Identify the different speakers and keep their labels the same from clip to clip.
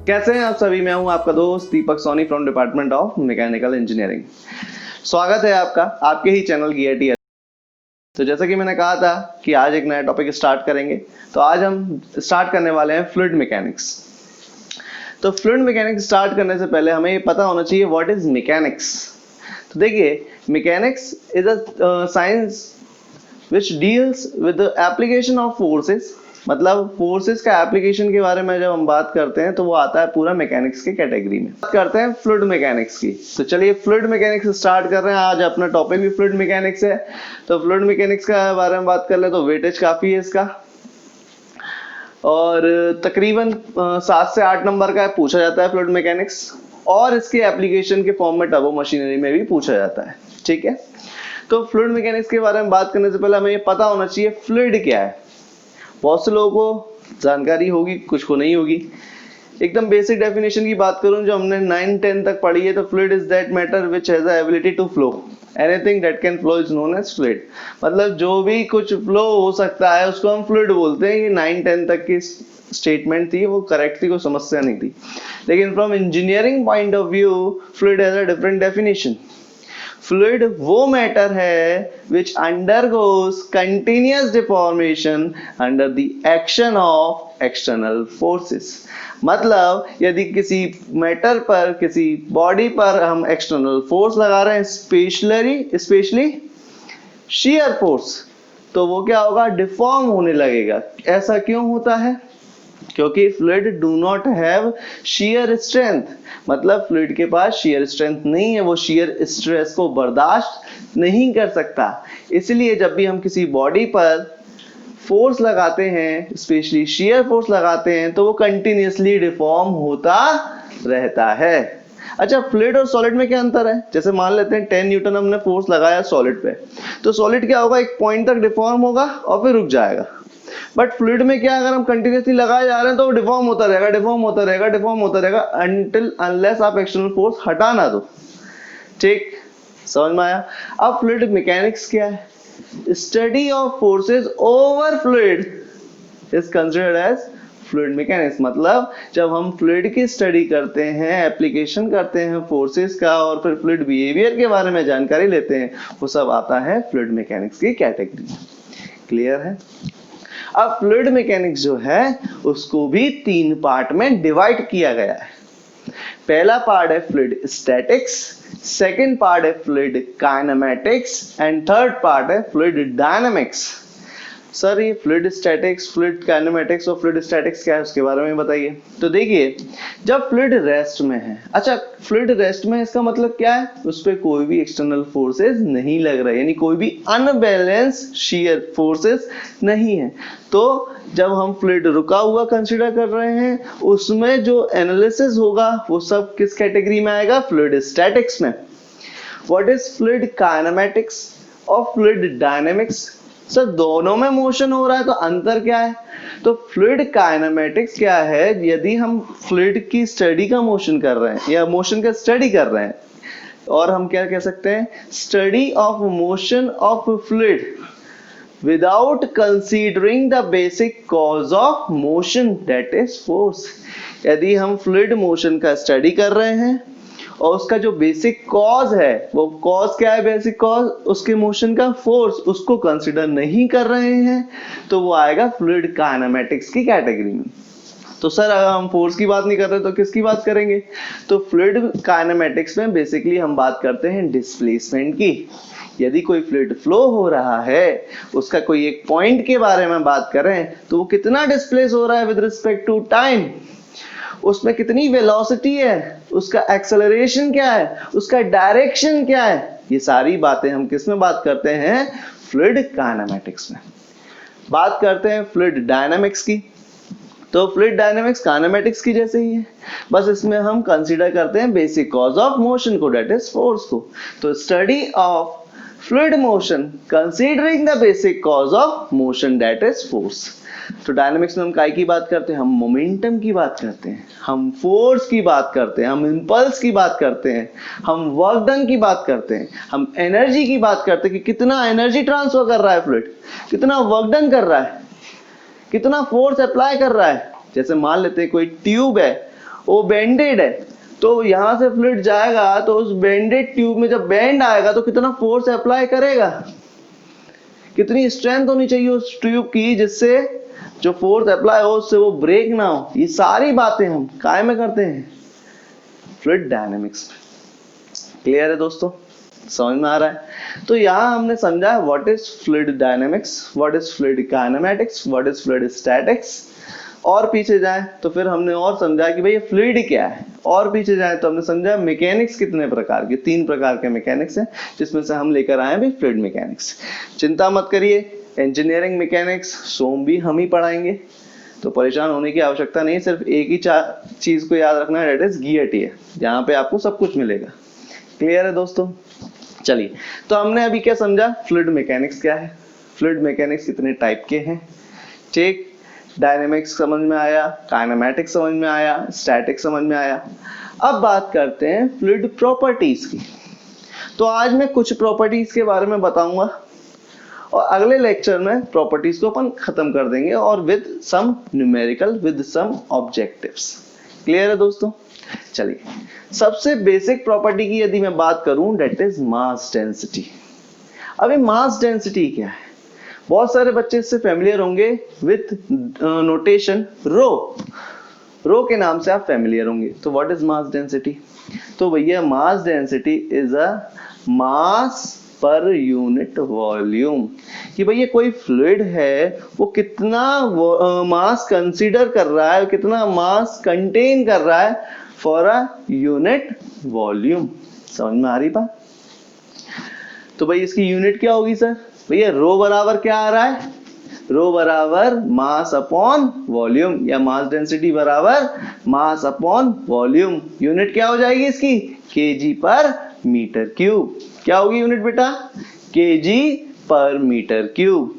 Speaker 1: कैसे हैं आप सभी। मैं हूं आपका दोस्त Deepak Soni from department of mechanical engineering. स्वागत है आपका आपके ही चैनल गियर टी। तो जैसा कि मैंने कहा था कि आज एक नया टॉपिक स्टार्ट करेंगे, तो आज हम स्टार्ट करने वाले हैं फ्लूइड मैकेनिक्स। तो फ्लूइड मैकेनिक्स स्टार्ट करने से पहले हमें ये पता होना चाहिए व्हाट इज मैकेनिक्स। तो देखिए, mechanics is a science which deals with the application of forces. मतलब फोर्सेस का एप्लीकेशन के बारे में जब हम बात करते हैं तो वो आता है पूरा मैकेनिक्स के कैटेगरी में। बात करते हैं फ्लूइड मैकेनिक्स की। तो चलिए फ्लूइड मैकेनिक्स स्टार्ट कर रहे हैं। आज अपना टॉपिक भी फ्लूइड मैकेनिक्स है। तो फ्लूइड मैकेनिक्स का बारे में बात कर ले तो वेटेज काफी है इसका, और तकरीबन 7 से 8 नंबर का पूछा जाता है फ्लूइड मैकेनिक्स, और इसके एप्लीकेशन के फॉर्म में टर्बो मशीनरी में भी पूछा जाता है। ठीक है, तो फ्लूइड मैकेनिक्स के बारे में बात करने से पहले हमें ये पता होना चाहिए फ्लूइड क्या है। बहुत से लोगों को जानकारी होगी, कुछ को नहीं होगी। एकदम बेसिक डेफिनेशन की बात करूं जो हमने 9-10 तक पढ़ी है, तो fluid is that matter which has the ability to flow. Anything that can flow is known as fluid. मतलब जो भी कुछ फ्लो हो सकता है उसको हम फ्लूइड बोलते हैं। ये 9-10 तक की स्टेटमेंट थी, वो करेक्ट थी, कोई समस्या नहीं थी। लेकिन from engineering point of view fluid has a different definition. Fluid वो मैटर है which undergoes continuous deformation under the action of external forces। मतलब यदि किसी मैटर पर, किसी बॉडी पर हम एक्सटर्नल फोर्स लगा रहे हैं, स्पेशली shear फोर्स, तो वो क्या होगा, डिफॉर्म होने लगेगा। ऐसा क्यों होता है? क्योंकि fluid do not have shear strength. मतलब फ्लूइड के पास shear स्ट्रेंथ नहीं है, वो shear स्ट्रेस को बर्दाश्त नहीं कर सकता। इसलिए जब भी हम किसी बॉडी पर फोर्स लगाते हैं, स्पेशली shear फोर्स लगाते हैं, तो वो कंटिन्यूअसली डिफॉर्म होता रहता है। अच्छा, फ्लूइड और सॉलिड में क्या अंतर है? जैसे मान लेते हैं 10 न्यूटन हमने फोर्स लगाया सॉलिड पे, तो सॉलिड क्या होगा, एक पॉइंट तक डिफॉर्म होगा और फिर रुक जाएगा। बट फ्लूइड में क्या, अगर हम कंटिन्यूअसली लगाए जा रहे हैं तो वो डिफॉर्म होता रहेगा, डिफॉर्म होता रहेगा, डिफॉर्म होता रहेगा अनटिल अनलेस आप एक्सटर्नल फोर्स हटा ना दो। ठीक, समझ में आया? अब फ्लूइड मैकेनिक्स क्या है? Study of forces over fluid is considered as fluid mechanics. मतलब जब हम फ्लूइड की स्टडी करते हैं, एप्लीकेशन करते हैं फोर्सेस का, और फिर फ्लूइड बिहेवियर के बारे में जानकारी लेते हैं, वो सब आता है फ्लूइड मैकेनिक्स की कैटेगरी में। क्लियर है? अब फ्लूइड मैकेनिक्स जो है उसको भी 3 पार्ट में डिवाइड किया गया है। पहला पार्ट है फ्लूइड स्टैटिक्स, सेकंड पार्ट है fluid kinematics, and third part है फ्लूइड डायनामिक्स। सर ये फ्लूइड स्टैटिक्स, फ्लूइड काइनेमैटिक्स और फ्लूइड स्टैटिक्स क्या है उसके बारे में बताइए। तो देखिए, जब फ्लूइड रेस्ट में है, अच्छा फ्लूइड रेस्ट में इसका मतलब क्या है, उस पर कोई भी एक्सटर्नल फोर्सेस नहीं लग रहे, यानी कोई भी अनबैलेंस shear फोर्सेस नहीं है। तो जब हम फ्लूइड रुका हुआ कंसीडर कर रहे हैं, उसमें जो एनालिसिस होगा वो सब किस कैटेगरी में आएगा, फ्लूइड स्टैटिक्स में। व्हाट इज फ्लूइड काइनेमैटिक्स और फ्लूइड डायनामिक्स? सर दोनों में मोशन हो रहा है, तो अंतर क्या है? तो फ्लूइड काइनेमैटिक्स क्या है, यदि हम फ्लूइड की स्टडी का मोशन कर रहे हैं या मोशन का स्टडी कर रहे हैं, और हम क्या कह सकते हैं, study of motion of fluid without considering the basic cause of motion, that is force। यदि हम फ्लूइड मोशन का स्टडी कर रहे हैं और उसका जो बेसिक कॉज है, वो कॉज क्या है, बेसिक कॉज उसके मोशन का फोर्स, उसको कंसीडर नहीं कर रहे हैं, तो वो आएगा फ्लूइड काइनेमैटिक्स की कैटेगरी में। तो सर अगर हम फोर्स की बात नहीं कर रहे तो किसकी बात करेंगे? तो फ्लूइड काइनेमैटिक्स में बेसिकली हम बात करते हैं डिस्प्लेसमेंट की। यदि कोई फ्लूइड फ्लो हो रहा है, उसका कोई एक पॉइंट के बारे में बात करें, तो वो कितना डिस्प्लेस हो रहा है विद रिस्पेक्ट टू टाइम, उसमें कितनी वेलोसिटी है, उसका एक्सेलरेशन क्या है, उसका डायरेक्शन क्या है, ये सारी बातें हम किस में बात करते हैं, फ्लूइड काइनेमैटिक्स में। बात करते हैं फ्लूइड डायनामिक्स की। तो फ्लूइड डायनामिक्स काइनेमैटिक्स की जैसे ही है, बस इसमें हम कंसीडर करते हैं बेसिक कॉज ऑफ मोशन को, डेट इज फोर्स को। तो study of fluid motion considering the basic cause of motion, that is force. तो डायनामिक्स में हम काय की बात करते हैं, हम मोमेंटम की बात करते हैं, हम फोर्स की बात करते हैं, हम इंपल्स की बात करते हैं, हम वर्क डन की बात करते हैं, हम एनर्जी की बात करते हैं कि कितना एनर्जी ट्रांसफर कर रहा है फ्लूइड, कितना वर्क डन कर रहा है, कितना फोर्स अप्लाई कर रहा है। जैसे मान लेते हैं कोई ट्यूब है, वो बेंडेड है, तो यहाँ से फ्लूइड जाएगा तो उस बेंडेड ट्यूब में जब बेंड आएगा तो कितना फोर्स अप्लाई करेगा, कितनी स्ट्रेंथ होनी चाहिए उस ट्यूब की जिससे जो फोर्स अप्लाई हो उससे वो ब्रेक ना हो। ये सारी बातें हम काय में करते हैं, फ्लूइड डायनेमिक्स में। क्लियर है दोस्तों, समझ में आ रहा है? तो यहाँ हमने समझा what is fluid dynamics, what is fluid kinematics, what is fluid statics. और पीछे जाए तो फिर हमने और समझा कि भाई ये फ्लूइड क्या है। और पीछे जाए तो हमने समझा मैकेनिक्स कितने प्रकार के, 3 प्रकार के मैकेनिक्स हैं, जिसमें से हम लेकर आए भी फ्लूइड मैकेनिक्स। चिंता मत करिए, इंजीनियरिंग मैकेनिक्स सोम भी हम ही पढ़ाएंगे, तो परेशान होने की आवश्यकता नहीं। सिर्फ एक ही चीज को याद रखना है, दैट इज गियटी है, जहाँ पे आपको सब कुछ मिलेगा। क्लियर है दोस्तों? चलिए, तो हमने अभी क्या समझा, फ्लूइड मैकेनिक्स क्या है, फ्लूइड मैकेनिक्स कितने टाइप के हैं, ठीक। डायनेमिक्स समझ में आया, काइनेमैटिक्स समझ में आया, स्टैटिक्स समझ में आया। अब बात करते हैं फ्लूइड प्रॉपर्टीज की। तो आज मैं कुछ प्रॉपर्टीज के बारे में बताऊंगा और अगले लेक्चर में प्रॉपर्टीज को अपन खत्म कर देंगे और with some numerical, with some objectives. Clear है दोस्तों? चलिए, सबसे बेसिक प्रॉपर्टी की यदि मैं बात करूं, दैट इज मास डेंसिटी। अभी मास डेंसिटी क्या है? बहुत सारे बच्चे इससे फेमिलियर होंगे विथ नोटेशन रो, रो के नाम से आप फेमिलियर होंगे। तो व्हाट इज मास डेंसिटी? तो भैया mass density is a mass per unit volume, कि भैया कोई फ्लूइड है वो कितना मास कंसीडर कर रहा है, कितना मास कंटेन कर रहा है फॉर अ यूनिट वॉल्यूम। समझ में आ रही बात? तो भाई इसकी यूनिट क्या होगी सर? भैया रो बराबर क्या आ रहा है, रो बराबर मास अपॉन वॉल्यूम, या मास डेंसिटी बराबर मास अपॉन वॉल्यूम। यूनिट क्या हो जाएगी इसकी? केजी पर मीटर क्यूब। क्या होगी यूनिट बेटा? केजी पर मीटर क्यूब।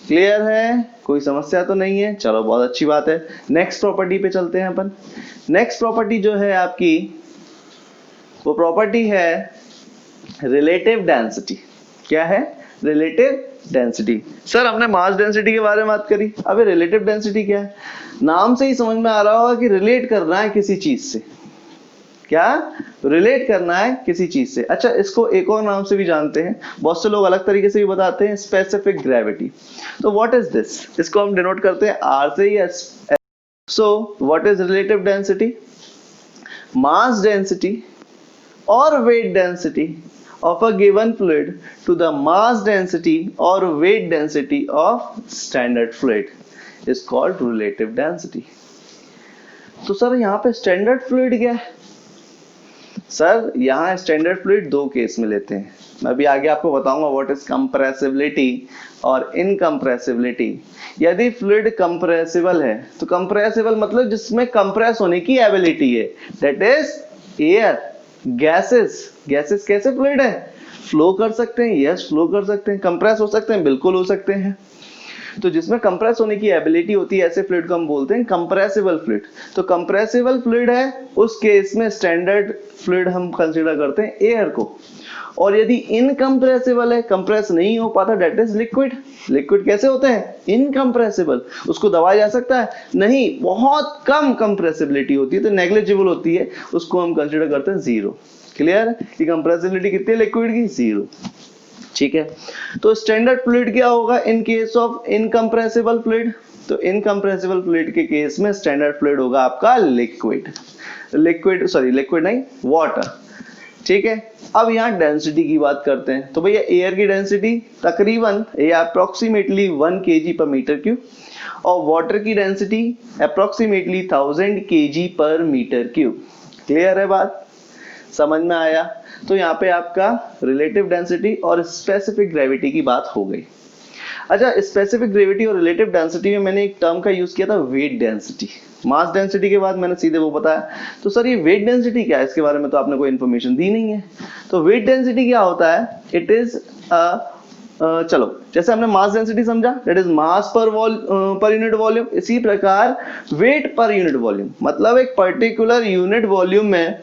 Speaker 1: क्लियर है? कोई समस्या तो नहीं है? चलो बहुत अच्छी बात है। नेक्स्ट प्रॉपर्टी पे चलते हैं अपन। नेक्स्ट प्रॉपर्टी जो है आपकी, वो प्रॉपर्टी है रिलेटिव डेंसिटी। क्या है? Relative density. सर हमने मास डेंसिटी के बारे में बात करी, अबे रिलेटिव डेंसिटी क्या है? नाम से ही समझ में आ रहा होगा कि रिलेट करना है किसी चीज से। क्या? रिलेट करना है किसी चीज से। अच्छा, इसको एक और नाम से भी जानते हैं, बहुत से लोग अलग तरीके से भी बताते हैं, स्पेसिफिक ग्रेविटी। तो व्हाट इज दिस? इसको हम डिनोट करते हैं आर से ही। So what is relative density? Mass density or weight density of a given fluid to the mass density or weight density of standard fluid is called relative density. तो sir यहाँ पे standard fluid क्या है? Sir यहाँ standard fluid दो case में लेते हैं, मैं अभी आगे आपको बताऊंगा व्हाट इज कंप्रेसिबिलिटी और इनकंप्रेसिबिलिटी। यदि फ्लूइड कंप्रेसिबल है, तो कंप्रेसिबल मतलब जिसमें कंप्रेस होने की एबिलिटी है, that is air. Gases, gases कैसे फ्लूइड है? फ्लो कर सकते हैं, यस फ्लो कर सकते हैं। कंप्रेस हो सकते हैं, बिल्कुल हो सकते हैं। तो जिसमें कंप्रेस होने की एबिलिटी होती है, ऐसे फ्लूइड को हम बोलते हैं कंप्रेसिबल फ्लूइड। तो कंप्रेसिबल फ्लूइड है, उस केस में स्टैंडर्ड फ्लूइड हम कंसीडर करते हैं एयर को। और यदि इनकंप्रेसिबल है, कंप्रेस नहीं हो पाता, दैट इज लिक्विड। लिक्विड कैसे होते हैं? इनकंप्रेसिबल। उसको दबाया जा सकता है? नहीं, बहुत कम कंप्रेसिबिलिटी होती है, तो नेग्लिजिबल होती है, उसको हम कंसीडर करते हैं जीरो। क्लियर है कि कंप्रेसिबिलिटी कितनी है लिक्विड की? जीरो। ठीक है, तो स्टैंडर्ड फ्लूइड क्या होगा in case of incompressible fluid? तो इनकंप्रेसिबल फ्लूइड के केस में स्टैंडर्ड फ्लूइड होगा आपका लिक्विड। लिक्विड नहीं, वाटर। ठीक है, अब यहाँ डेंसिटी की बात करते हैं। तो भैया एयर की डेंसिटी तकरीबन या अप्रोक्सीमेटली 1 kg पर मीटर क्यूब, और वाटर की डेंसिटी अप्रोक्सीमेटली 1000 kg पर मीटर क्यूब। क्लियर है बात? समझ में आया? तो यहाँ पे आपका रिलेटिव डेंसिटी और स्पेसिफिक ग्रेविटी की बात हो गई। अच्छा, स्पेसिफिक ग्रेविटी और रिलेटिव डेंसिटी में मैंने एक टर्म का यूज किया था, वेट डेंसिटी। मास डेंसिटी के बाद मैंने सीधे वो बताया। तो सर ये वेट डेंसिटी क्या है? इसके बारे में तो आपने कोई इन्फॉर्मेशन दी नहीं है। तो वेट डेंसिटी क्या होता है? इट इज चलो, जैसे हमने मास डेंसिटी समझा, that is mass per unit volume, इसी प्रकार वेट पर यूनिट वॉल्यूम, मतलब एक पर्टिकुलर यूनिट वॉल्यूम में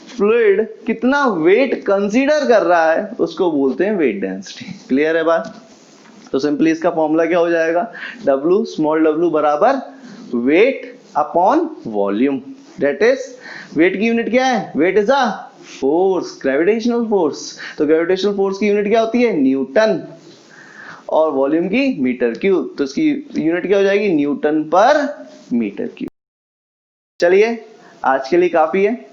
Speaker 1: फ्लूइड कितना वेट कंसीडर कर रहा है, उसको बोलते हैं वेट डेंसिटी। क्लियर है बात? तो सिंपली इसका फॉर्मूला क्या हो जाएगा? W स्मॉल w बराबर weight upon volume. That is weight की यूनिट क्या है? Weight is a force, gravitational force. तो ग्रेविटेशनल फोर्स की यूनिट क्या होती है? न्यूटन। और वॉल्यूम की मीटर क्यूब, तो इसकी यूनिट क्या हो जाएगी? न्यूटन पर मीटर क्यूब। चलिए आज के लिए काफी है।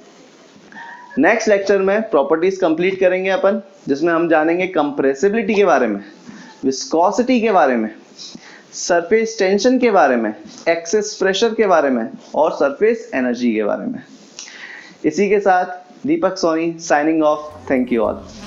Speaker 1: नेक्स्ट लेक्चर में प्रॉपर्टीज कंप्लीट करेंगे अपन, जिसमें हम जानेंगे कंप्रेसिबिलिटी के बारे में, विस्कोसिटी के बारे में, सरफेस टेंशन के बारे में, एक्सेस प्रेशर के बारे में और सरफेस एनर्जी के बारे में। इसी के साथ Deepak Soni signing off. Thank you all.